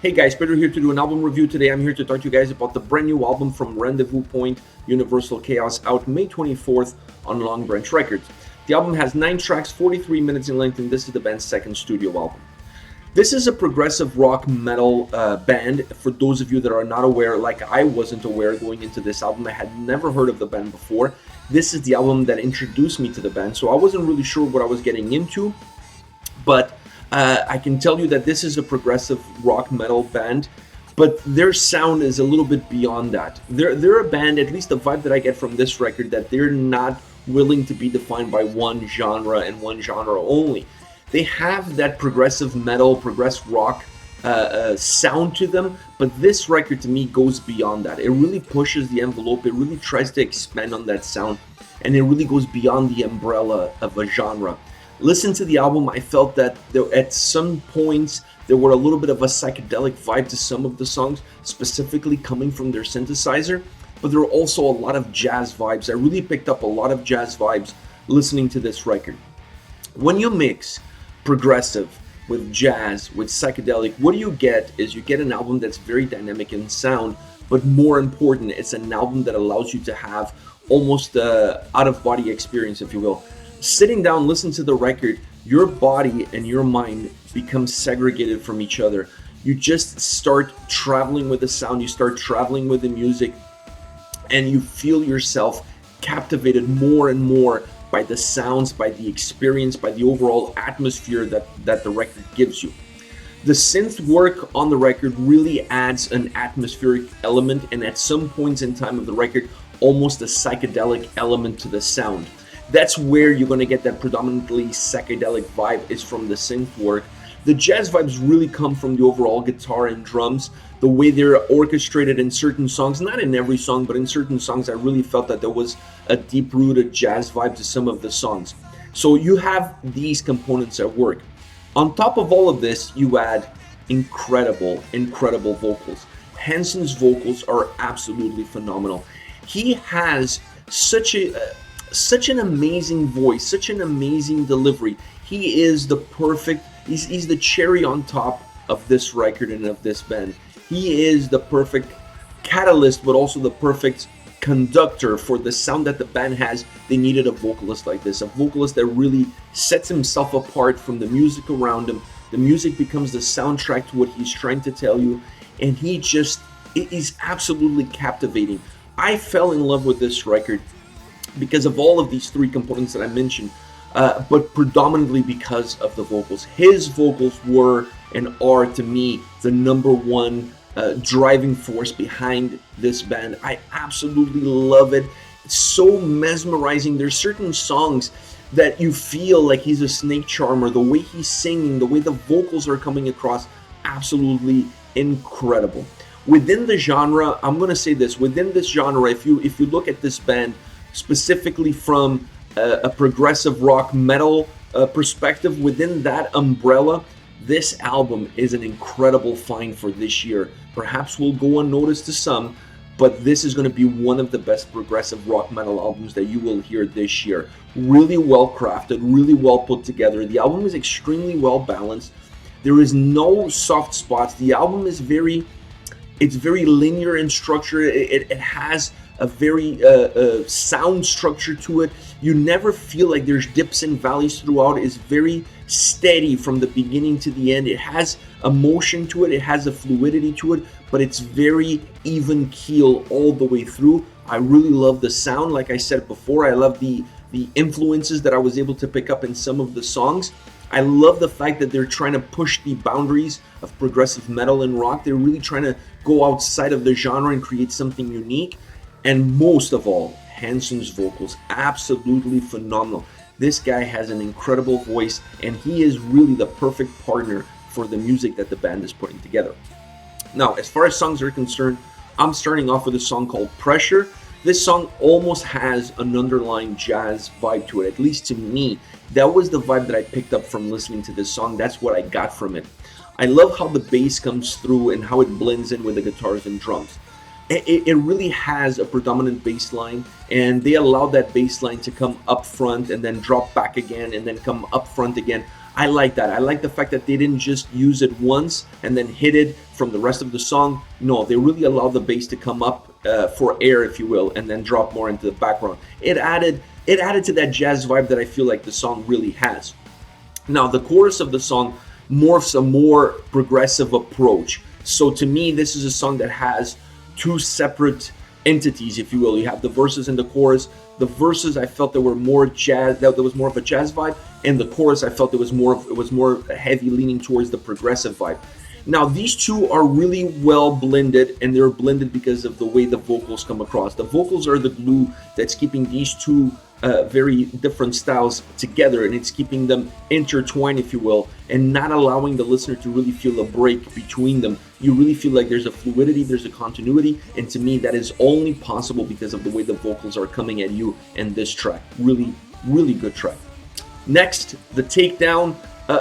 Hey guys, Peter here to do an album review today. I'm here to talk to you guys about the brand new album from Rendezvous Point, Universal Chaos, out May 24th on Long Branch Records. The album has 9 tracks, 43 minutes in length, and this is the band's second studio album. This is a progressive rock metal band. For those of you that are not aware, like I wasn't aware going into this album, I had never heard of the band before. This is the album that introduced me to the band, so I wasn't really sure what I was getting into, but I can tell you that this is a progressive rock metal band, but their sound is a little bit beyond that. They're a band, at least the vibe that I get from this record, that they're not willing to be defined by one genre and one genre only. They have that progressive metal, progressive rock sound to them, but this record to me goes beyond that. It really pushes the envelope, it really tries to expand on that sound, and it really goes beyond the umbrella of a genre. Listen to the album, I felt that at some points there were a little bit of a psychedelic vibe to some of the songs, specifically coming from their synthesizer, but there were also a lot of jazz vibes. I really picked up a lot of jazz vibes listening to this record. When you mix progressive with jazz, with psychedelic, what you get is you get an album that's very dynamic in sound, but more important, it's an album that allows you to have almost an out-of-body experience, if you will. Sitting down, listen to the record, your body and your mind become segregated from each other. You just start traveling with the sound, you start traveling with the music, and you feel yourself captivated more and more by the sounds, by the experience, by the overall atmosphere that the record gives you. The synth work on the record really adds an atmospheric element, and at some points in time of the record, almost a psychedelic element to the sound. That's where you're going to get that predominantly psychedelic vibe, is from the synth work. The jazz vibes really come from the overall guitar and drums, the way they're orchestrated in certain songs, not in every song, but in certain songs I really felt that there was a deep-rooted jazz vibe to some of the songs. So you have these components at work. On top of all of this, you add incredible vocals. Hanson's vocals are absolutely phenomenal. He has such an amazing voice, such an amazing delivery. He is the perfect, he's the cherry on top of this record and of this band. He is the perfect catalyst, but also the perfect conductor for the sound that the band has. They needed a vocalist like this, a vocalist that really sets himself apart from the music around him. The music becomes the soundtrack to what he's trying to tell you, and it is absolutely captivating. I fell in love with this record because of all of these three components that I mentioned, but predominantly because of the vocals. His vocals were and are, to me, the number one driving force behind this band. I absolutely love it. It's so mesmerizing. There's certain songs that you feel like he's a snake charmer. The way he's singing, the way the vocals are coming across, absolutely incredible. Within the genre, I'm going to say this, within this genre, if you look at this band, specifically from a progressive rock metal perspective, within that umbrella, this album is an incredible find for this year. Perhaps will go unnoticed to some, but this is going to be one of the best progressive rock metal albums that you will hear this year. Really well crafted, really well put together. The album is extremely well balanced. There is no soft spots. The album is very linear in structure. It has a very sound structure to it. You never feel like there's dips and valleys throughout. It's very steady from the beginning to the end. It has a motion to it. It has a fluidity to it, but it's very even keel all the way through. I really love the sound. Like I said before, I love the influences that I was able to pick up in some of the songs. I love the fact that they're trying to push the boundaries of progressive metal and rock. They're really trying to go outside of the genre and create something unique. And most of all, Hanson's vocals, absolutely phenomenal. This guy has an incredible voice, and he is really the perfect partner for the music that the band is putting together. Now, as far as songs are concerned, I'm starting off with a song called Pressure. This song almost has an underlying jazz vibe to it, at least to me. That was the vibe that I picked up from listening to this song. That's what I got from it. I love how the bass comes through and how it blends in with the guitars and drums. It really has a predominant bass line, and they allowed that bass line to come up front and then drop back again and then come up front again. I like that. I like the fact that they didn't just use it once and then hit it from the rest of the song. No, they really allowed the bass to come up for air, if you will, and then drop more into the background. It added to that jazz vibe that I feel like the song really has. Now, the chorus of the song morphs a more progressive approach. So to me, this is a song that has two separate entities, if you will. You have the verses and the chorus. The verses, I felt there were more jazz, that there was more of a jazz vibe, and the chorus, I felt it was more heavy, leaning towards the progressive vibe. Now, these two are really well blended, and they're blended because of the way the vocals come across. The vocals are the glue that's keeping these two very different styles together, and it's keeping them intertwined, if you will, and not allowing the listener to really feel a break between them. You really feel like there's a fluidity, there's a continuity, and to me that is only possible because of the way the vocals are coming at you in this track. Really, really good track. Next, the Takedown,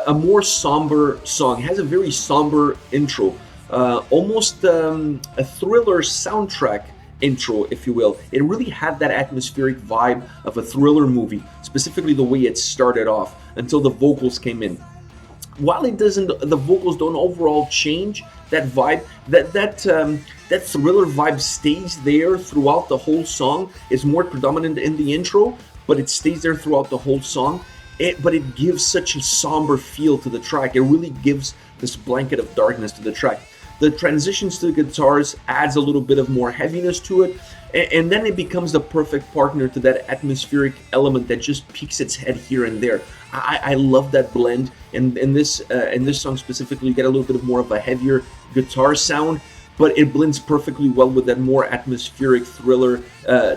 a more somber song. It has a very somber intro, almost a thriller soundtrack intro, if you will. It really had that atmospheric vibe of a thriller movie, specifically the way it started off until the vocals came in. While it doesn't, the vocals don't overall change that vibe. That thriller vibe stays there throughout the whole song. It's more predominant in the intro, but it stays there throughout the whole song. But it gives such a somber feel to the track. It really gives this blanket of darkness to the track. The transitions to the guitars adds a little bit of more heaviness to it, and then it becomes the perfect partner to that atmospheric element that just peeks its head here and there. I love that blend. In this song specifically, you get a little bit of more of a heavier guitar sound, but it blends perfectly well with that more atmospheric thriller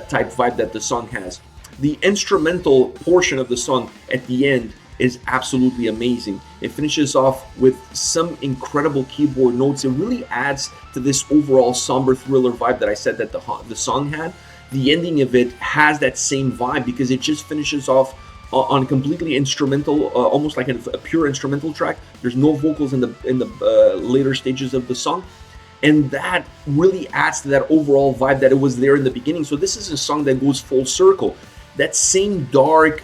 type vibe that the song has. The instrumental portion of the song at the end is absolutely amazing. It finishes off with some incredible keyboard notes. It really adds to this overall somber thriller vibe that I said that the song had. The ending of it has that same vibe because it just finishes off on completely instrumental, almost like a pure instrumental track. There's no vocals in the later stages of the song, and that really adds to that overall vibe that it was there in the beginning. So this is a song that goes full circle. That same dark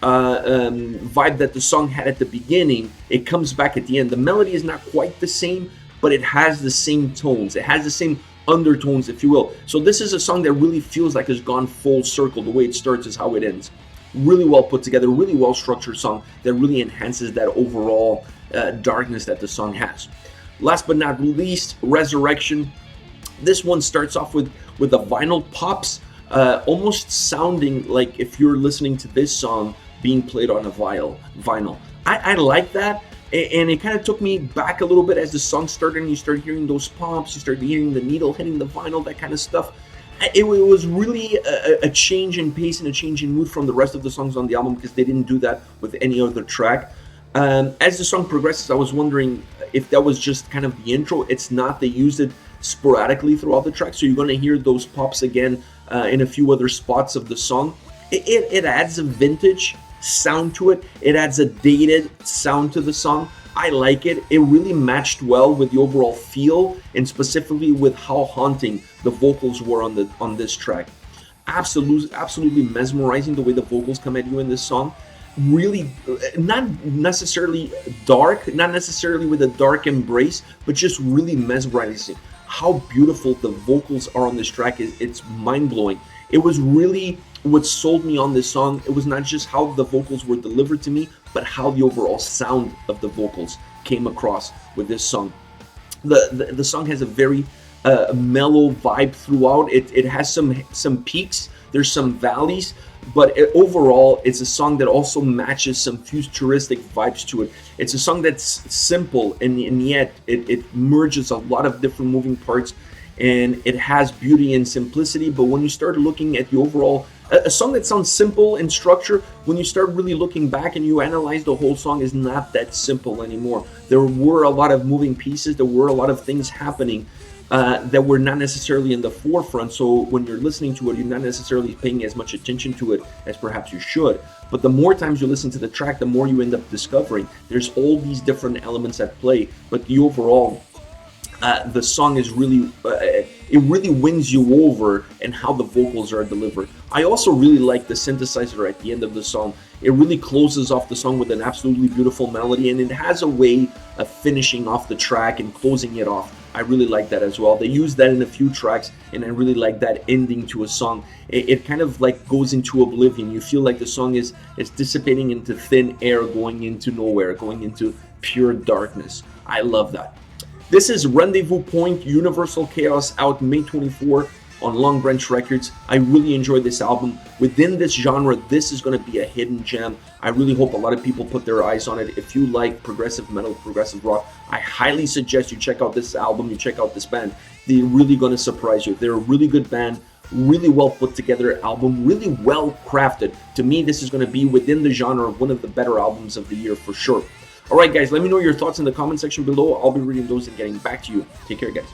vibe that the song had at the beginning, it comes back at the end. The melody is not quite the same, but it has the same tones. It has the same undertones, if you will. So this is a song that really feels like it's gone full circle. The way it starts is how it ends. Really well put together, really well structured song that really enhances that overall darkness that the song has. Last but not least, Resurrection. This one starts off with the vinyl pops, almost sounding like if you're listening to this song being played on a vinyl. I like that, and it kind of took me back a little bit as the song started, and you start hearing those pops, you start hearing the needle hitting the vinyl, that kind of stuff. It was really a change in pace and a change in mood from the rest of the songs on the album, because they didn't do that with any other track. As the song progresses, I was wondering if that was just kind of the intro. It's not. They used it sporadically throughout the track, so you're going to hear those pops again in a few other spots of the song. It adds a vintage sound to it. It adds a dated sound to the song. I like it. It really matched well with the overall feel, and specifically with how haunting the vocals were on this track. Absolutely mesmerizing the way the vocals come at you in this song. Really, not necessarily dark, not necessarily with a dark embrace, but just really mesmerizing. How beautiful the vocals are on this track it's mind-blowing. It was really what sold me on this song. It was not just how the vocals were delivered to me, but how the overall sound of the vocals came across with this song. The song has a very mellow vibe throughout. It has some peaks, there's some valleys, but overall it's a song that also matches some futuristic vibes to it. It's a song that's simple, and yet it merges a lot of different moving parts, and it has beauty and simplicity. But when you start looking at the overall, a song that sounds simple in structure, when you start really looking back and you analyze the whole song, is not that simple anymore. There were a lot of moving pieces, there were a lot of things happening that were not necessarily in the forefront. So when you're listening to it, you're not necessarily paying as much attention to it as perhaps you should. But the more times you listen to the track, the more you end up discovering there's all these different elements at play. But the overall the song is really it really wins you over, and how the vocals are delivered. I also really like the synthesizer at the end of the song. It really closes off the song with an absolutely beautiful melody, and it has a way of finishing off the track and closing it off. I really like that as well. They use that in a few tracks, and I really like that ending to a song. It kind of like goes into oblivion. You feel like the song is dissipating into thin air, going into nowhere, going into pure darkness. I love that. This is Rendezvous Point Universal Chaos, out May 24 on Long Branch Records. I really enjoyed this album. Within this genre, this is going to be a hidden gem. I really hope a lot of people put their eyes on it. If you like progressive metal, progressive rock, I highly suggest you check out this album, you check out this band. They're really going to surprise you. They're a really good band, really well put together album, really well crafted. To me, this is going to be within the genre one of the better albums of the year for sure. Alright guys, let me know your thoughts in the comment section below. I'll be reading those and getting back to you. Take care guys.